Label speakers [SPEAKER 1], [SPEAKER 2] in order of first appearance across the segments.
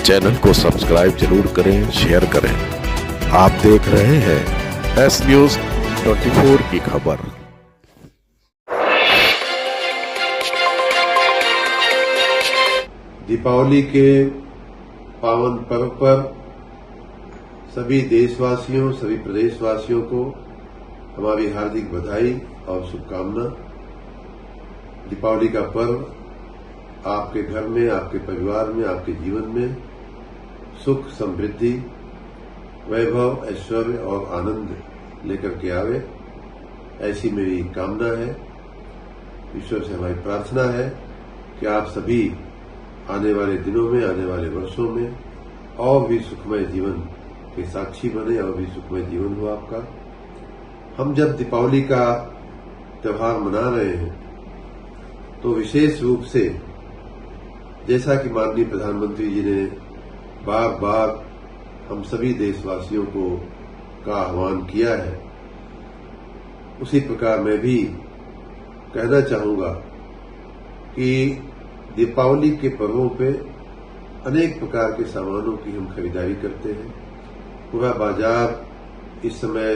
[SPEAKER 1] Channel को subscribe जरूर करें, शेयर करें। आप देख रहे हैं एस न्यूज 24 की खबर।
[SPEAKER 2] दीपावली के पावन पर्व पर सभी देशवासियों, सभी प्रदेशवासियों को हमारी हार्दिक बधाई और शुभकामना। दीपावली का पर्व आपके घर में, आपके परिवार में, आपके जीवन में सुख, समृद्धि, वैभव, ऐश्वर्य और आनंद लेकर के आवे, ऐसी मेरी कामना है। ईश्वर से हमारी प्रार्थना है कि आप सभी आने वाले दिनों में, आने वाले वर्षों में और भी सुखमय जीवन के साक्षी बने और भी सुखमय जीवन हो आपका। हम जब दीपावली का त्योहार मना रहे हैं तो विशेष रूप से, जैसा कि माननीय प्रधानमंत्री जी ने बार बार हम सभी देशवासियों का आह्वान किया है, उसी प्रकार मैं भी कहना चाहूंगा कि दीपावली के पर्वों पे अनेक प्रकार के सामानों की हम खरीदारी करते हैं। पूरा बाजार इस समय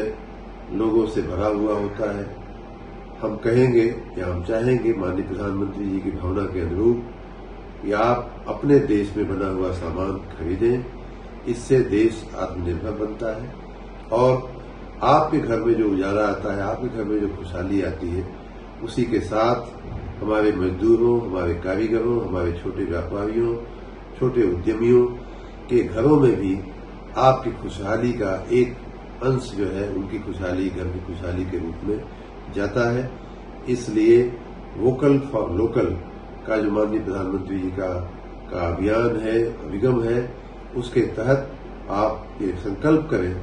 [SPEAKER 2] लोगों से भरा हुआ होता है। हम कहेंगे या हम चाहेंगे माननीय प्रधानमंत्री जी की भावना के अनुरूप कि आप अपने देश में बना हुआ सामान खरीदें। इससे देश आत्मनिर्भर बनता है और आपके घर में जो उजाला आता है, आपके घर में जो खुशहाली आती है, उसी के साथ हमारे मजदूरों, हमारे कारीगरों, हमारे छोटे व्यापारियों, छोटे उद्यमियों के घरों में भी आपकी खुशहाली का एक अंश जो है, उनकी खुशहाली, घर की खुशहाली के रूप में जाता है। इसलिए वोकल फॉर लोकल का जो माननीय प्रधानमंत्री जी का अभियान है, अभिगम है, उसके तहत आप ये संकल्प करें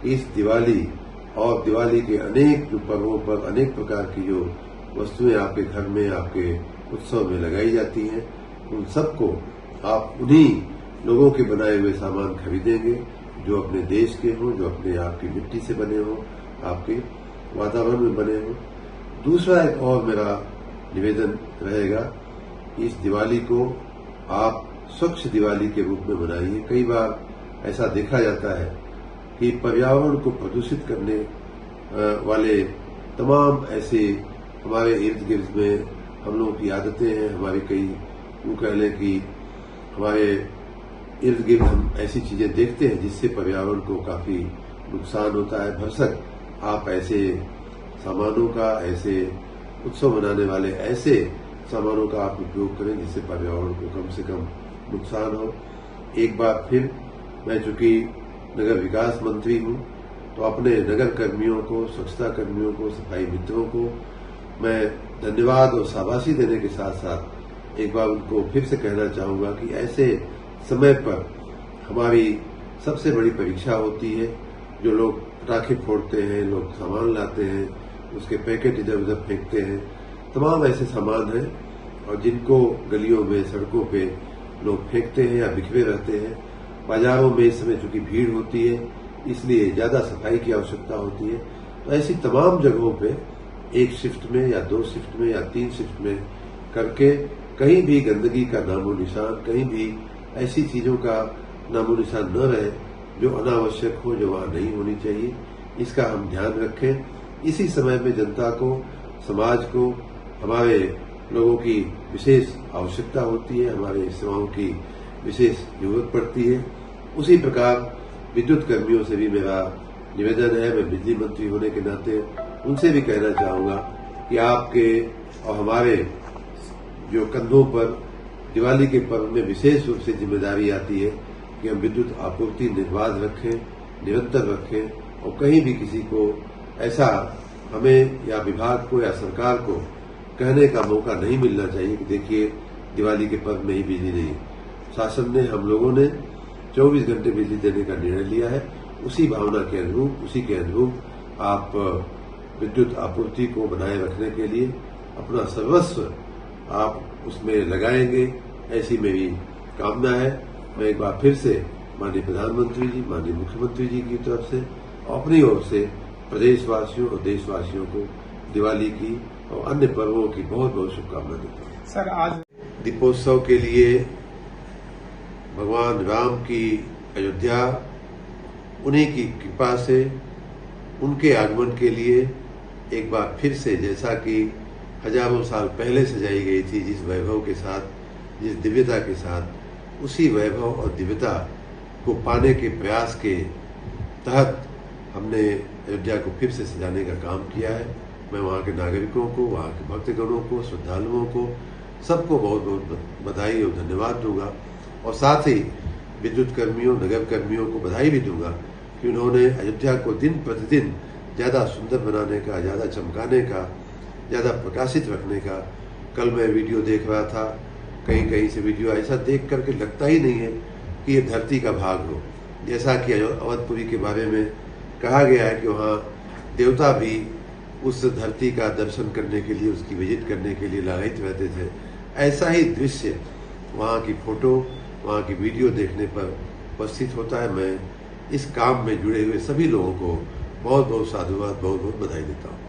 [SPEAKER 2] कि इस दिवाली और दिवाली के अनेक जो पर्वों पर अनेक प्रकार की जो वस्तुएं आपके घर में, आपके उत्सव में लगाई जाती हैं, उन सबको आप उन्हीं लोगों के बनाए हुए सामान खरीदेंगे जो अपने देश के हों, जो अपने आपकी मिट्टी से बने हों, आपके वातावरण में बने हों। दूसरा एक और मेरा निवेदन रहेगा कि इस दिवाली को आप स्वच्छ दिवाली के रूप में मनाइए। कई बार ऐसा देखा जाता है कि पर्यावरण को प्रदूषित करने वाले तमाम ऐसे हमारे इर्द गिर्द में हम लोगों की आदतें हैं। हमारी कई यूं कह लें कि हमारे इर्द गिर्द हम ऐसी चीजें देखते हैं जिससे पर्यावरण को काफी नुकसान होता है। भरसक आप ऐसे सामानों का, ऐसे उत्सव मनाने वाले ऐसे सामानों का आप उपयोग करें जिससे पर्यावरण को कम से कम नुकसान हो। एक बार फिर मैं चूंकि नगर विकास मंत्री हूं, तो अपने नगर कर्मियों को, स्वच्छता कर्मियों को, सफाई मित्रों को मैं धन्यवाद और शाबाशी देने के साथ साथ एक बार उनको फिर से कहना चाहूंगा कि ऐसे समय पर हमारी सबसे बड़ी परीक्षा होती है। जो लोग पटाखे फोड़ते हैं, लोग सामान लाते हैं, उसके पैकेट इधर उधर फेंकते हैं, तमाम ऐसे सामान हैं और जिनको गलियों में, सड़कों पे लोग फेंकते हैं या बिखरे रहते हैं। बाजारों में इस समय चूंकि भीड़ होती है, इसलिए ज्यादा सफाई की आवश्यकता होती है। तो ऐसी तमाम जगहों पे एक शिफ्ट में या 2 शिफ्ट में या 3 शिफ्ट में करके कहीं भी गंदगी का नामो निशान, कहीं भी ऐसी चीजों का नामो निशान न रहे जो अनावश्यक हो, जो वहां नहीं होनी चाहिए। इसका हम ध्यान रखें। इसी समय में जनता को, समाज को, हमारे लोगों की विशेष आवश्यकता होती है, हमारे सेवाओं की विशेष जरूरत पड़ती है। उसी प्रकार विद्युत कर्मियों से भी मेरा निवेदन है, मैं बिजली मंत्री होने के नाते उनसे भी कहना चाहूंगा कि आपके और हमारे जो कंधों पर दिवाली के पर्व में विशेष रूप से जिम्मेदारी आती है कि हम विद्युत आपूर्ति निर्बाध रखें, निरंतर रखें और कहीं भी किसी को ऐसा हमें या विभाग को या सरकार को कहने का मौका नहीं मिलना चाहिए कि देखिए दिवाली के पर्व में ही बिजली नहीं। शासन ने, हम लोगों ने 24 घंटे बिजली देने का निर्णय लिया है। उसी भावना के अनुरूप, उसी के अनुरूप आप विद्युत आपूर्ति को बनाए रखने के लिए अपना सर्वस्व आप उसमें लगाएंगे, ऐसी मेरी कामना है। मैं एक बार फिर से माननीय प्रधानमंत्री जी, माननीय मुख्यमंत्री जी की तरफ से अपनी ओर से प्रदेशवासियों और देशवासियों को दिवाली की और अन्य पर्वों की बहुत बहुत शुभकामनाएं देता हूं।
[SPEAKER 3] सर, आज
[SPEAKER 2] दीपोत्सव के लिए भगवान राम की अयोध्या उन्हीं की कृपा से उनके आगमन के लिए एक बार फिर से, जैसा कि हजारों साल पहले सजाई गई थी, जिस वैभव के साथ, जिस दिव्यता के साथ, उसी वैभव और दिव्यता को पाने के प्रयास के तहत हमने अयोध्या को फिर से सजाने का काम किया है। मैं वहाँ के नागरिकों को, वहाँ के भक्तगणों को, श्रद्धालुओं को, सबको बहुत बहुत बधाई और धन्यवाद दूंगा। और साथ ही विद्युत कर्मियों, नगर कर्मियों को बधाई भी दूंगा कि उन्होंने अयोध्या को दिन प्रतिदिन ज़्यादा सुंदर बनाने का, ज़्यादा चमकाने का, ज़्यादा प्रकाशित रखने का। कल मैं वीडियो देख रहा था, कहीं कहीं से वीडियो ऐसा देख करके लगता ही नहीं है कि ये धरती का भाग हो। जैसा कि अवधपुरी के बारे में कहा गया है कि वहाँ देवता भी उस धरती का दर्शन करने के लिए, उसकी विजिट करने के लिए लालायित रहते थे। ऐसा ही दृश्य वहाँ की फोटो, वहाँ की वीडियो देखने पर उपस्थित होता है। मैं इस काम में जुड़े हुए सभी लोगों को बहुत बहुत साधुवाद, बहुत बहुत बधाई देता हूँ।